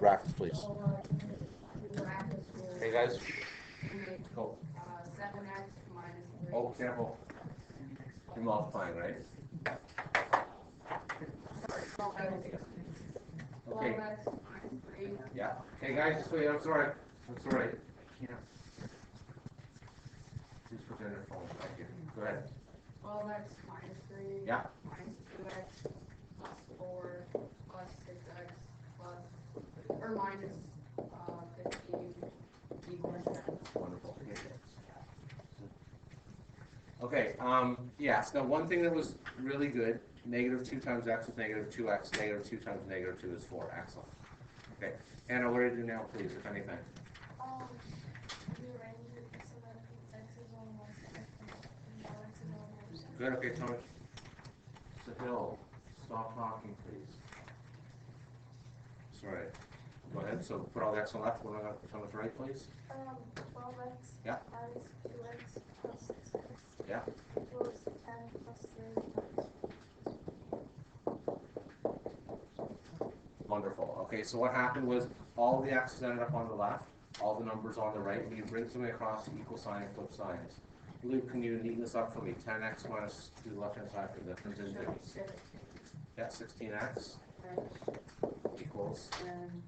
Brackets, please. Hey guys. Go. 7x minus 3. Oh, careful. You're multiplying, right? Okay. 12x minus 3. Yeah. Hey guys, just wait. I'm sorry. I'm sorry. Yeah. Please put down your phone. Thank you. Go ahead. 12x minus 3. Yeah. Minus 2x plus 4 plus 6x plus, or minus 15 equals 10. Wonderful. Okay, yes, now one thing that was really good, negative 2 times x is negative 2x, negative 2 times negative 2 is 4. Excellent. Okay, Anna, what do you do now, please, if anything? Rearrange it so that x is on one side and now x is on the other side. Good, okay, Tony. Sahil, stop talking, please. Sorry. Go ahead, so put all the x on the left, one on the right, please. 12x Yeah. minus 2x plus 6x Yeah. equals 10 plus 3. Wonderful. Okay, so what happened was all the x's ended up on the left, all the numbers on the right. When you bring something across the equal sign and flip signs. Luke, can you neaten this up for me? 10x minus to the left-hand side for the turns into. Yeah, 16x equals. And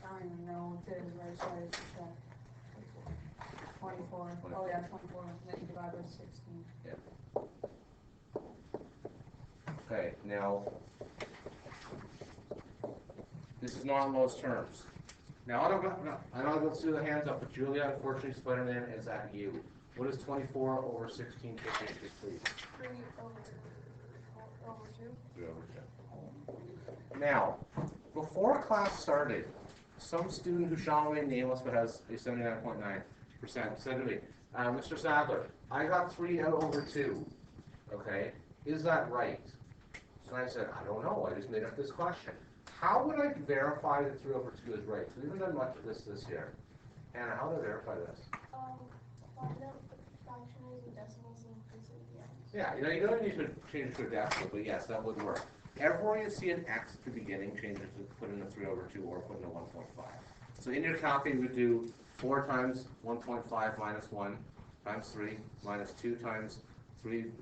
I don't even know what the right side is. 24. Oh yeah, 24. Then you divide by 16. Yeah. Okay, now this is not in those terms. Now I don't go through the hands up, but Julia, unfortunately, Spider-Man is at you. What is 24 over 16 please? 3 over 2. 3 over 2. Now, before class started, some student who shall remain nameless but has a 79.9% said to me, Mr. Sadler, I got 3 out over 2. Okay, is that right? So I said, I don't know. I just made up this question. How would I verify that 3 over 2 is right? So we haven't done much of this year. Anna, how do I verify this? Find out the fractionals and decimals and increase it at the end. Yeah, you don't need to change it to a decimal, but yes, that would work. Everywhere you see an x at the beginning, change it to put in a 3 over 2 or put in a 1.5. So in your copy, you would do 4 times 1.5 minus 1 times 3 minus 2 times 3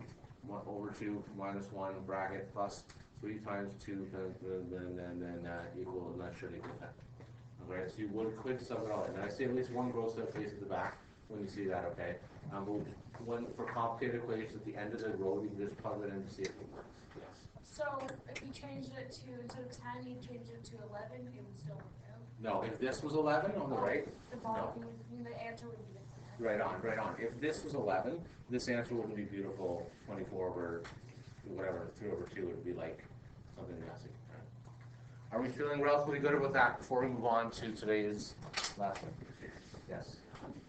over 2 minus 1 bracket plus 3 times 2 then equal, and that should equal 10. Okay, so you could sum it all in. And I see at least one gross up face at the back when you see that, okay? But when for complicated equations at the end of the row, you can just plug it in and see if it works. Yes. So if you changed it to, instead of 10, you changed it to 11, it would still work out? No, if this was 11 on the right, the bottom, no. The answer would be different. Right on, right on. If this was 11, this answer wouldn't be beautiful 24 over whatever, 3 over 2 would be like something messy. Right? Are we feeling relatively good about that before we move on to today's lesson? Yes.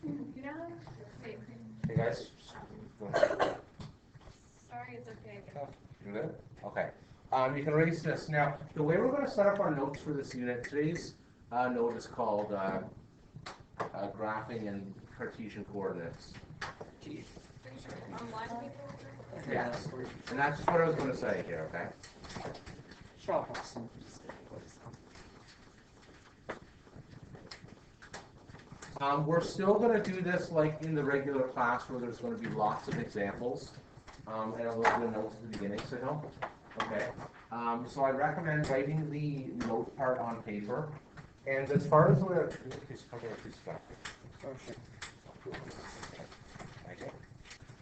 You know, wait. Hey guys. Go ahead. Sorry, it's okay. You good? Okay. You can erase this. Now, the way we're going to set up our notes for this unit, today's note is called graphing and Cartesian coordinates. Online people? Yes. And that's just what I was going to say here, okay? We're still going to do this like in the regular class where there's going to be lots of examples and a little bit of notes at the beginning, so okay. So I recommend writing the note part on paper. And as far as the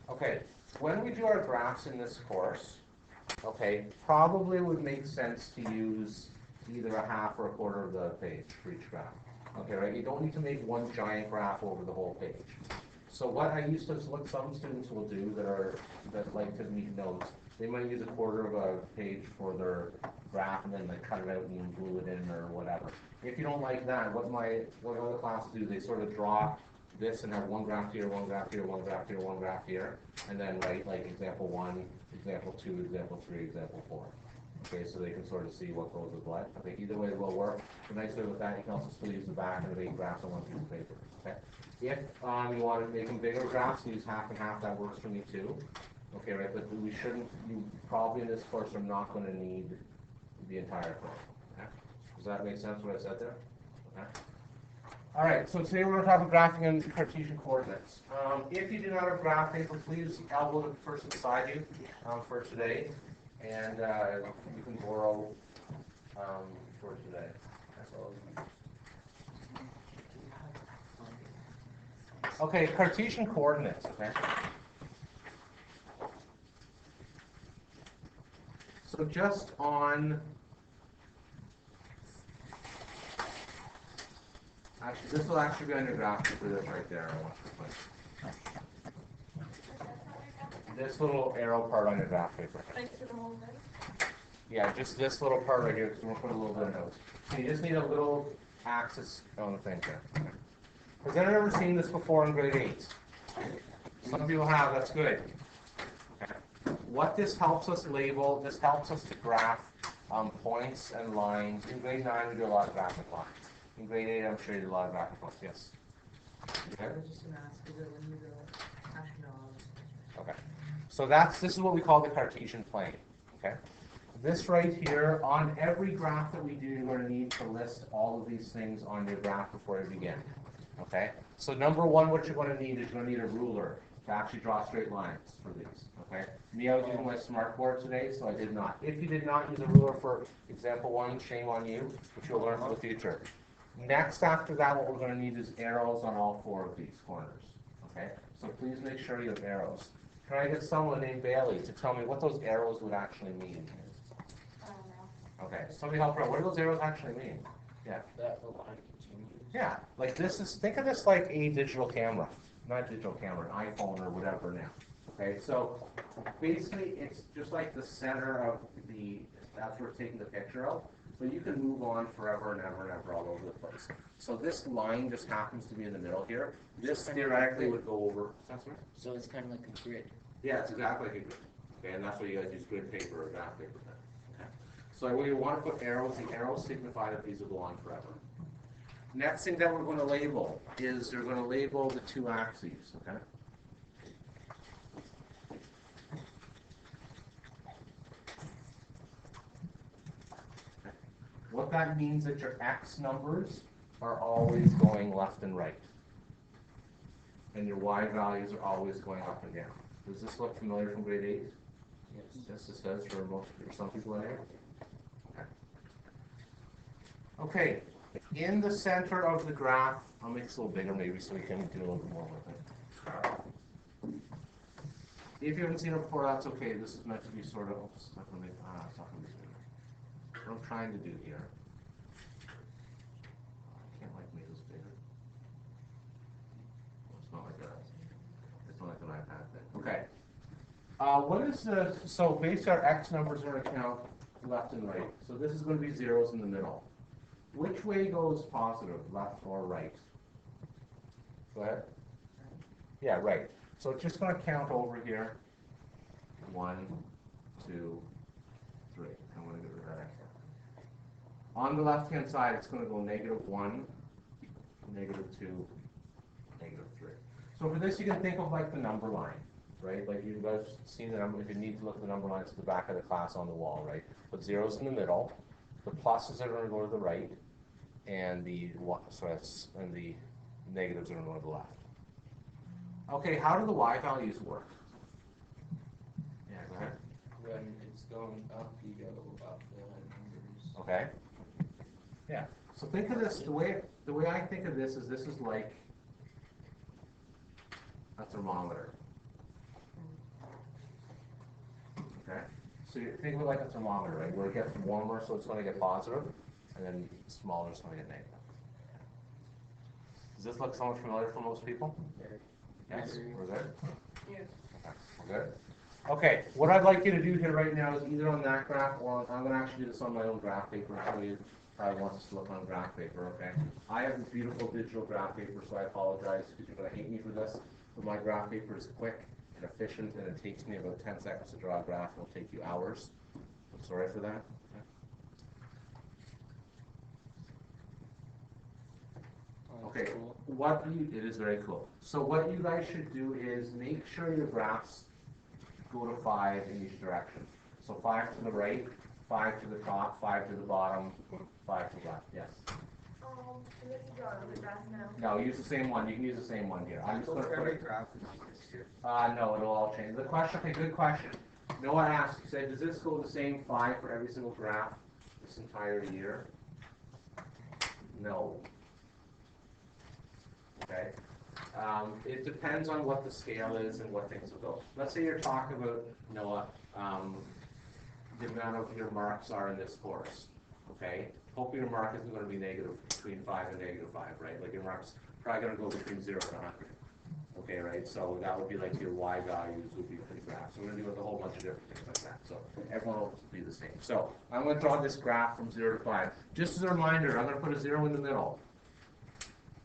okay, when we do our graphs in this course, okay, probably would make sense to use either a half or a quarter of the page for each graph. Okay, right? You don't need to make one giant graph over the whole page. So what some students will do that like to make notes, they might use a quarter of a page for their graph and then they cut it out and glue it in or whatever. If you don't like that, what other classes do, they sort of draw this and have one graph here, one graph here, one graph here, one graph here, and then write like example 1, example 2, example 3, example 4. Okay, so they can sort of see what goes with what. Okay, either way will work. The nice way with that, you can also still use the back and the big graphs on one piece of paper. Okay. If you want to make them bigger graphs, use half and half. That works for me too. Okay, right. But we shouldn't. You probably in this course are not going to need the entire thing. Okay? Does that make sense what I said there? Okay. All right, so today we're going to talk about graphing in Cartesian coordinates. If you do not have graph paper, please elbow the person beside you for today, and you can borrow for today. That's all. Okay, Cartesian coordinates. Okay. So just on. Actually, this will actually be on your graph for this right there. I want to put this little arrow part on your graph paper. Like for the whole thing? Yeah, just this little part right here, because we're going to put a little bit of notes. So you just need a little axis on the thing there. Has anyone ever seen this before in grade 8? Some people have, that's good. Okay. What this helps us label, this helps us to graph points and lines. In grade 9, we do a lot of graphic lines. In grade 8, I'm sure you did a lot of graphic lines, yes? Okay. I was just gonna ask, is it when you go, actually, no, I'll just. Okay. So this is what we call the Cartesian plane. Okay. This right here, on every graph that we do, you're going to need to list all of these things on your graph before you begin. Okay. So number one, what you're going to need is you're going to need a ruler to actually draw straight lines for these. Okay. Me, I was using my smartboard today, so I did not. If you did not use a ruler for example 1, shame on you, which you'll learn for the future. Next, after that, what we're going to need is arrows on all 4 of these corners. Okay. So please make sure you have arrows. Can I get someone named Bailey to tell me what those arrows would actually mean? I don't know. Okay, somebody help her out. What do those arrows actually mean? Yeah. That the line continues. Yeah, like this is, think of this like a digital camera. Not digital camera, an iPhone or whatever now. Okay, so basically it's just like the center of the, that's where it's taking the picture of. So you can move on forever and ever and ever all over the place. So this line just happens to be in the middle here. This theoretically would go over. That's right. So it's kind of like a grid. Yeah, it's exactly like a grid. Okay, and that's why you guys use grid paper or graph paper then. Okay. So when you want to put arrows, the arrows signify that these will go on forever. Next thing that we're going to label is you're going to label the 2 axes, okay? What that means that your x numbers are always going left and right. And your y values are always going up and down. Does this look familiar from grade 8? Yes. Yes, this does for some people in here. Okay, in the center of the graph, I'll make this a little bigger maybe so we can do a little bit more with it. If you haven't seen it before, that's okay. This is meant to be sort of, it's not going to be bigger. What I'm trying to do here, I can't like make this bigger. It's not like an iPad thing. Okay. What is the, so basically our x numbers are going to count left and right. So this is going to be zeros in the middle. Which way goes positive, left or right? Go ahead. Yeah, right. So it's just going to count over here. 1, 2, 3. I'm going to get rid of that extra. On the left-hand side, it's going to go -1, -2, -3. So for this, you can think of like the number line, right? Like you guys seen the number. If you need to look at the number lines at the back of the class on the wall, right? Put zeros in the middle. The pluses are going to go to the right, and the negatives are going to go to the left. Okay, how do the y values work? Yeah, go ahead. When it's going up, you go up the numbers. Okay. Yeah. So think of this, the way I think of this is like a thermometer. Okay? So you think of it like a thermometer, right? Where it gets warmer, so it's going to get positive, and then smaller, it's going to get negative. Does this look somewhat familiar for most people? Yes? We're good? Yes. Okay, we're good? Okay, what I'd like you to do here right now is either on that graph, or I'm going to actually do this on my own graph paper and show you probably wants us to look on graph paper, okay? I have this beautiful digital graph paper, so I apologize because you're going to hate me for this, but my graph paper is quick and efficient, and it takes me about 10 seconds to draw a graph. It'll take you hours. I'm sorry for that. Okay, it is very cool. So what you guys should do is make sure your graphs go to 5 in each direction. So 5 to the right, 5 to the top, 5 to the bottom, 5 to the left, yes. Do we have to draw another graph now? No, use the same one, you can use the same one here. I'm just gonna put Every it, graph is this here. no, it'll all change. The question, okay, good question. Noah asked, he said, does this go the same 5 for every single graph this entire year? No. Okay. It depends on what the scale is and what things will go. Let's say you're talking about, Noah, the amount of your marks are in this course. Okay? Hopefully your mark isn't going to be negative between 5 and negative 5, right? Like your mark's probably going to go between 0 and 100. Okay, right? So that would be like your Y values would be for the graph. So we're going to deal with a whole bunch of different things like that. So everyone will be the same. So I'm going to draw this graph from 0 to 5. Just as a reminder, I'm going to put a 0 in the middle.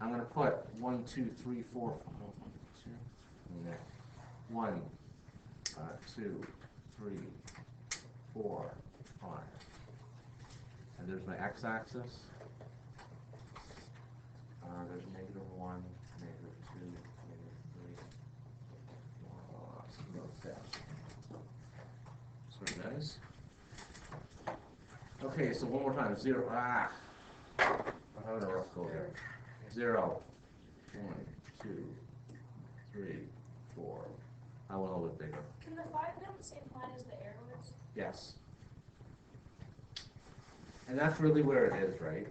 I'm going to put 1, 2, 3, 4, 5, 1, 2, 3, 4, 5. And there's my x-axis. There's -1, -2, -3. So that is. Okay, so one more time. 0. I'm having a rough go here. 0, 1, 2, 3, 4. I want a little bit bigger. Can the 5 be on the same line as the arrow is? Yes. And that's really where it is, right?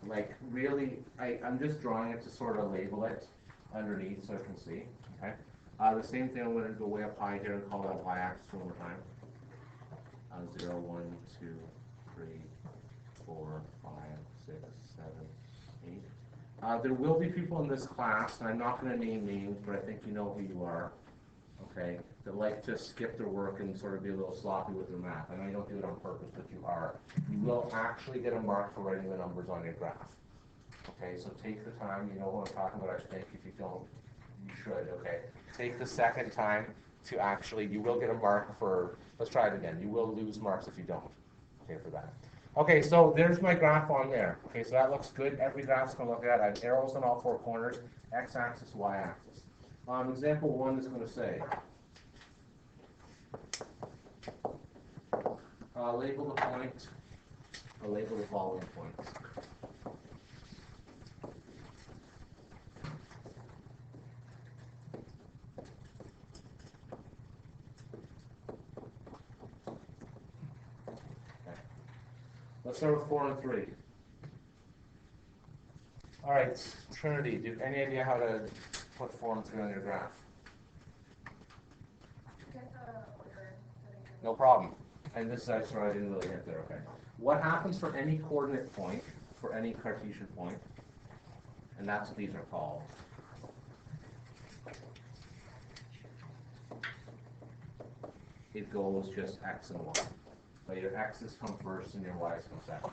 Like, really, I'm just drawing it to sort of label it underneath so I can see, okay? The same thing, I'm going to go way up high here and call that y-axis one more time. 0, 1, 2, 3, 4, 5, 6, 7, 8. There will be people in this class, and I'm not going to name names, but I think you know who you are, okay, that like to skip their work and sort of be a little sloppy with their math. I know you don't do it on purpose, but you are. You will actually get a mark for writing the numbers on your graph. Okay, so take the time, you know what I'm talking about, I think. If you don't, you should, okay. Take the second time to actually, you will get a mark for, let's try it again. You will lose marks if you don't, okay, for that. Okay, so there's my graph on there. Okay, so that looks good. Every graph's going to look at that. I have arrows on all 4 corners, x-axis, y-axis. Example 1 is going to say, label the point, or label the following points. Okay. Let's start with 4 and 3. All right, Trinity, do you have any idea how to put 4 and 3 on your graph? No problem. And this is sorry, I didn't really hit there, okay. What happens for any coordinate point, for any Cartesian point, and that's what these are called. It goes just x and y. But your x's come first and your y's come second.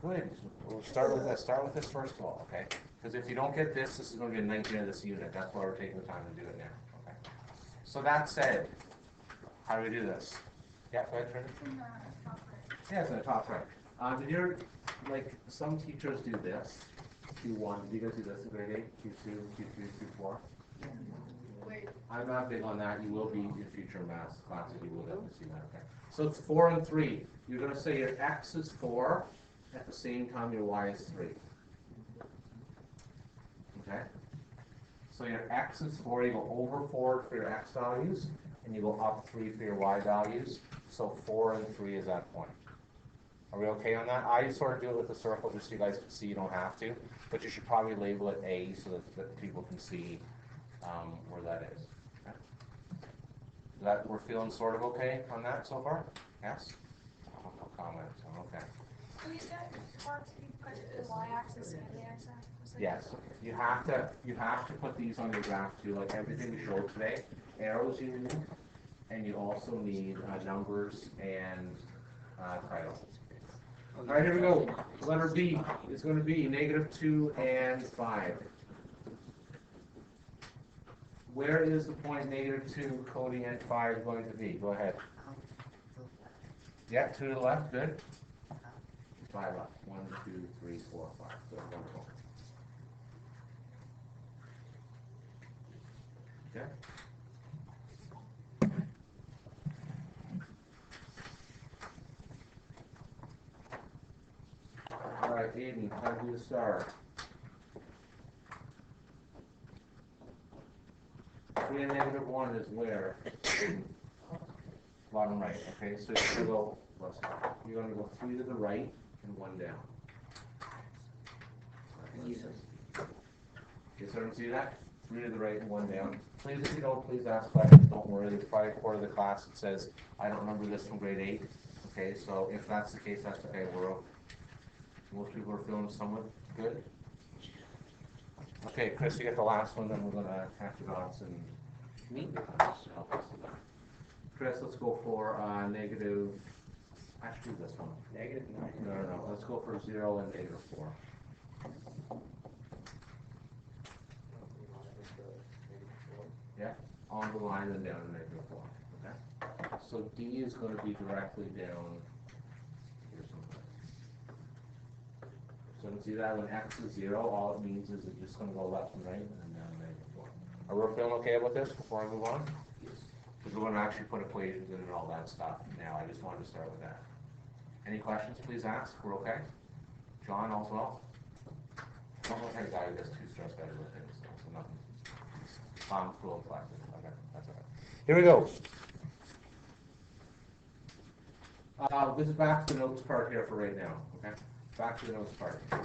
Good. We'll start with this. Start with this first of all, okay? Because if you don't get this, this is going to be a 19 of this unit. That's why we're taking the time to do it now. Okay. So that said, how do we do this? Yeah, go ahead, Trinity. In the top right. Yeah, it's in the top right. Did you, like, some teachers do this? Q1. Do you guys do this in grade 8? Q2, Q3, Q4? Wait. I'm not big on that. You will be in future math classes. You will definitely see that. Okay. So it's 4 and 3. You're going to say your x is 4 at the same time your y is 3. Okay. So your x is 4. You go over 4 for your x values, and you go up 3 for your y values. So 4 and 3 is that point. Are we okay on that? I sort of do it with the circle just so you guys can see. You don't have to, but you should probably label it A so that people can see where that is. Okay. That we're feeling sort of okay on that so far? Yes? No comments. Okay. So you said parts you put the y-axis and the x-axis? Yes. You have to put these on your graph too, like everything we showed today. Arrows you need, and you also need numbers and titles. All right, here we go. Letter B is going to be -2 and 5. Where is the point -2, Cody, and 5 going to be? Go ahead. Yeah, 2 to the left. Good. 5 up. 1, 2, 3, 4, 5. Good. Wonderful. Okay. right, Aiden, time for you to start. 3 and -1 is where? Bottom right, okay, so you're gonna go 3 to the right and 1 down. Okay, so see that? 3 to the right and 1 down. Please, if you don't, please ask questions, don't worry, there's probably a quarter of the class that says, I don't remember this from grade 8. Okay, so if that's the case, that's okay, most people are feeling somewhat good. Okay, Chris, you get the last one, then we're gonna have to go on some meet with us. Chris, let's go for negative, actually this one. -9. No, let's go for 0 and -4. Yeah, on the line and down to -4, okay? So D is gonna be directly down here somewhere. So you can see that when X is 0, all it means is it's just gonna go left and right and then down to -4. Are we feeling okay with this before I move on? Because we're gonna actually put equations in and all that stuff now, I just wanted to start with that. Any questions, please ask, we're okay? John, also well? I'm not the kind of guy who gets too stressed out with things, so nothing. Cool and collected, okay, that's all right. Here we go. This is back to the notes part here for right now, okay? Back to the notes part. I'm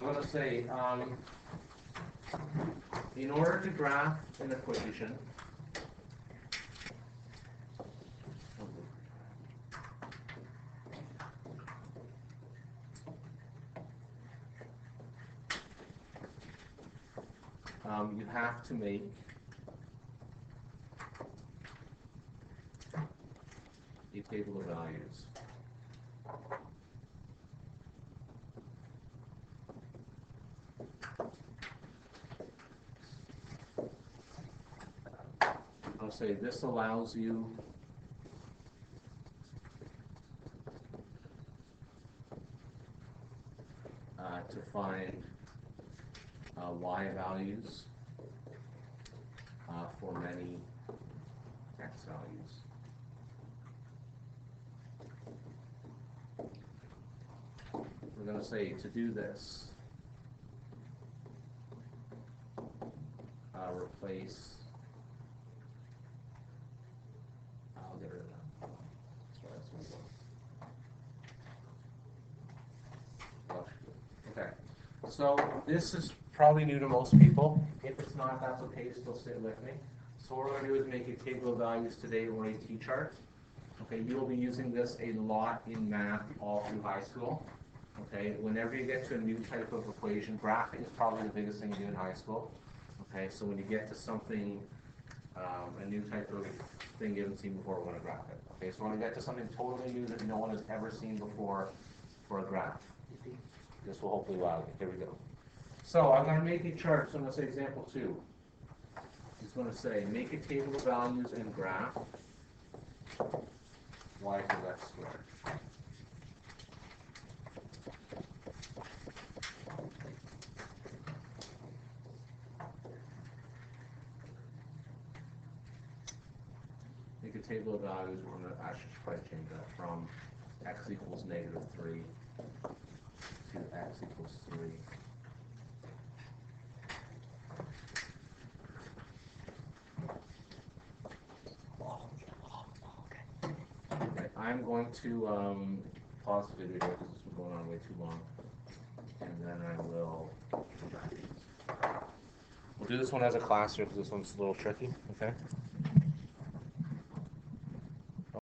gonna say, in order to graph an equation, you have to make a table of values. I'll say this allows you to find y values for many x values. We're going to say to do this, replace, I'll get rid of that. Sorry, that's my book. Okay, so this is probably new to most people. If it's not, that's okay, still sit with me. So what we're going to do is make a table of values today or a T-chart. Okay, you will be using this a lot in math all through high school. Okay, whenever you get to a new type of equation, graphing is probably the biggest thing you do in high school. Okay, so when you get to something, a new type of thing you haven't seen before, we're going to graph it. Okay, so when we get to something totally new that no one has ever seen before for a graph, this will hopefully wow you. Here we go. So I'm going to make a chart, so I'm going to say example 2. It's going to say, make a table of values and graph y equals x squared. Make a table of values, we're going to actually try to change that from x equals -3 to x equals 3. Okay, I'm going to pause the video here because this is going on way too long, and then I will come back. We'll do this one as a class here because this one's a little tricky, okay?